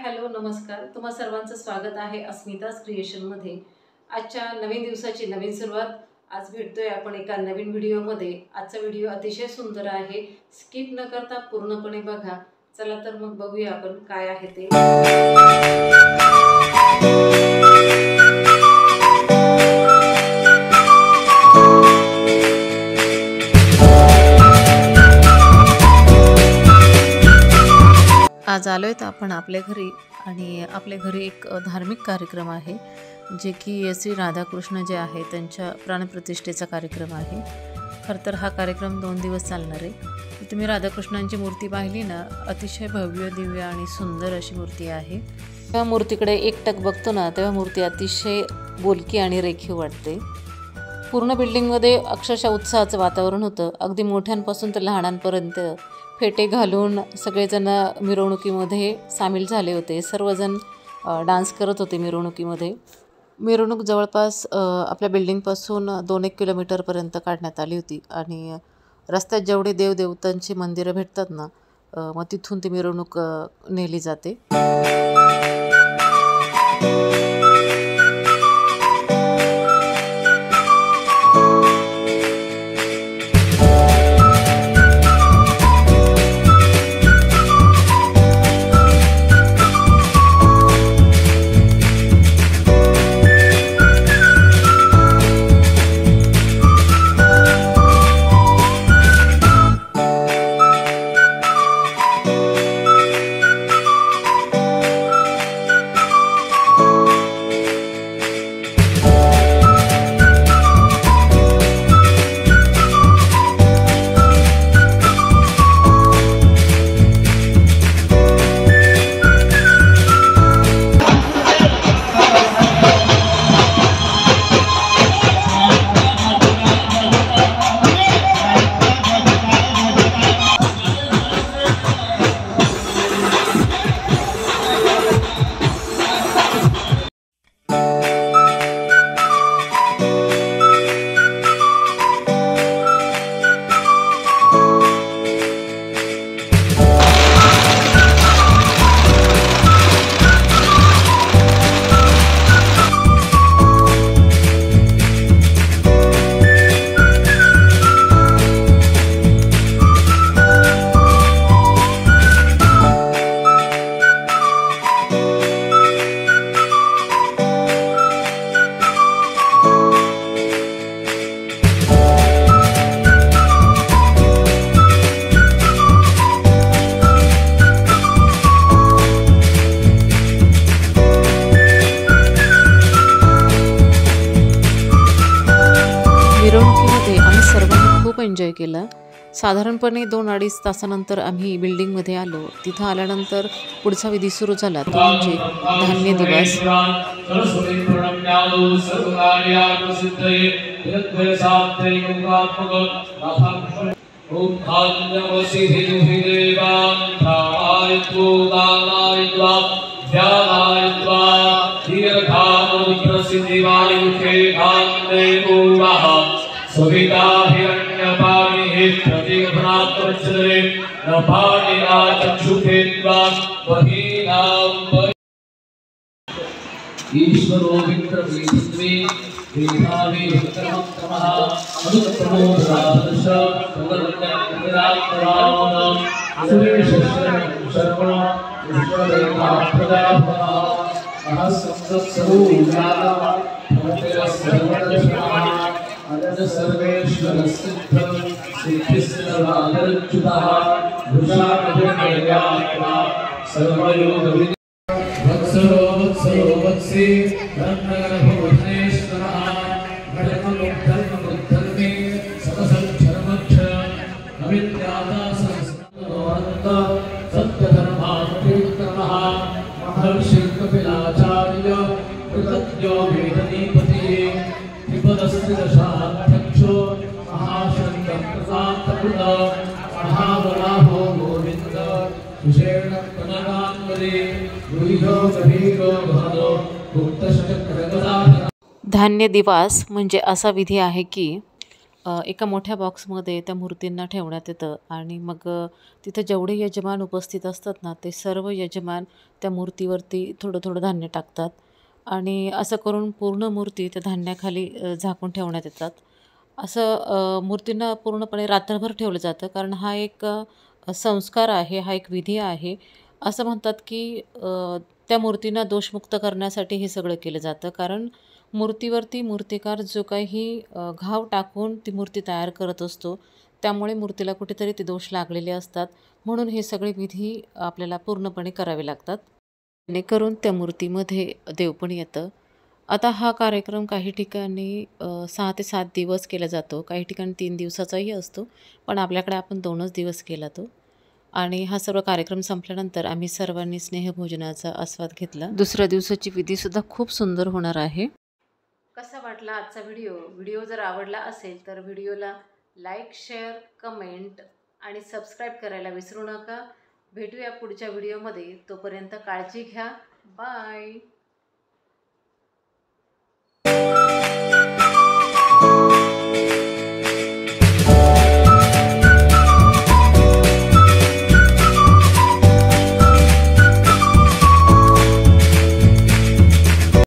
Hello नमस्कार, तुम्हा सर्वांचं स्वागत आहे अस्मिताज क्रिएशनमध्ये। आजच्या नवीन दिवसाची नवीन सुरुवात। आज भेटतोय आपण एका नवीन व्हिडिओमध्ये। आजचा व्हिडिओ अतिशय सुंदर आहे, स्किप न करता पूर्णपणे बघा। चला तर मग बघूया आपण काय आहे ते। आज आलोय तर आपण आपल्या घरी, आणि आपल्या घरी एक धार्मिक कार्यक्रम आहे, जे की श्री राधाकृष्ण जे आहे त्यांच्या प्राणप्रतिष्ठेचा कार्यक्रम आहे। खरं तर हा कार्यक्रम 2 दिवस चालणार आहे। तुम्ही राधाकृष्णांची मूर्ती पाहिली ना, अतिशय भव्य दिव्य आणि सुंदर अशी मूर्ती आहे। त्या मूर्तीकडे एकटक बघतो ना, तेव्हा मूर्ती अतिशय बोलकी आणि रेखीव वाटते। पूर्ण बिल्डिंगमध्ये अक्षरशः उत्साहाचं वातावरण होतं। अगदी मोठ्यांपासून तर लहानांपर्यंत फेटे घालून सगळेजण मिरवणुकीमध्ये सामील झाले होते। सर्वजण डान्स करत होते मिरवणुकीमध्ये। मिरवणूक जवळपास आपल्या बिल्डिंगपासून 2-1 किलोमीटरपर्यंत काढण्यात आली होती, आणि रस्त्यात जेवढे देवदेवतांची मंदिरं भेटतात ना, मग तिथून ती मिरवणूक नेली जाते। मिरवणुकीमध्ये आम्ही सर्वांनी खूप एन्जॉय केला। साधारणपणे 2-2.5 तासानंतर आम्ही बिल्डिंगमध्ये आलो। तिथं आल्यानंतर पुढचा विधी सुरू झाला, तो म्हणजे धान्य दिवस। सविता हिरण्यपाणिः प्रतिगमनात्मचरे नभानिना चक्षुखेत्वा वहीनां ईश्वरो विक्रमीत्वे वेदावे विक्रमक्रमः अनुक्रमो राधर्ष प्रवर्तनविरात्परावणम् सुरेशश्रवणं शर्वणम् ईश्वरेकाप्रदाभः अहसंसत्सरूयानां भवतिरस्सर्वदर्शनः अनंत सर्वेश्वर सिद्धं सिद्धिस्सर्वादरच्युतः भूषामधिर्मयात्मा सर्वयोगविद वत्सरो वत्सरो वत्से धर्मगर्भवधनेश्वरः धर्ममुद्धर्मे समसच्छरमक्ष अविद्याता सहस्रनोऽनन्त सत्यधर्मात्मविक्रमः महर्षिकपिलाचार्य कृतज्ञो वेदनीपतिः त्रिपदस्त्रिदशाध्यक्षो महाशङ्करप्रसादकृत महावराहो गोविन्द विशेण कनकान्वरे गुह्यो गभीरो भवतो गुप्तश्चक्रगदाधर। धान्य दिवस म्हणजे असा विधी आहे की एका मोठ्या बॉक्समध्ये त्या मूर्तींना ठेवण्यात येतं आणि मग तिथं जेवढे यजमान उपस्थित असतात ना, ते सर्व यजमान त्या मूर्तीवरती थोडं-थोडं धान्य टाकतात आणि असं करून पूर्ण मूर्ती त्या धान्याखाली झाकून ठेवण्यात येतात. असं मूर्तींना पूर्णपणे रात्रभर ठेवलं जातं कारण हा एक संस्कार आहे, हा एक विधी आहे. असं म्हणतात की त्या मूर्तींना दोषमुक्त करण्यासाठी हे सगळं केलं जातं. कारण मूर्तीवरती मूर्तिकार जो काही घाव टाकून ती मूर्ती तयार करत असतो, त्यामुळे मूर्तीला कुठेतरी ते दोष लागलेले असतात. म्हणून हे सगळे विधी आपल्याला पूर्णपणे करावे लागतात. जेणेकरून त्या मूर्तीमध्ये देव पण येतं. आता हा कार्यक्रम काही ठिकाणी 6 ते 7 दिवस केला जातो. काही ठिकाणी 3 दिवसाचाही असतो. पण आपल्याकडे आपण 2च दिवस केला तो. आणि हा सर्व कार्यक्रम संपल्यानंतर आम्ही सर्वांनी स्नेहभोजनाचा आस्वाद घेतला. दुसऱ्या दिवसाची विधीसुद्धा खूप सुंदर होणार आहे. कसा वाटला आजचा व्हिडिओ? व्हिडिओ जर आवडला असेल तर व्हिडिओला लाईक, शेअर, कमेंट आणि सबस्क्राईब करायला विसरू नका. भेटूया पुढच्या व्हिडिओमध्ये. तोपर्यंत काळजी घ्या. बाय.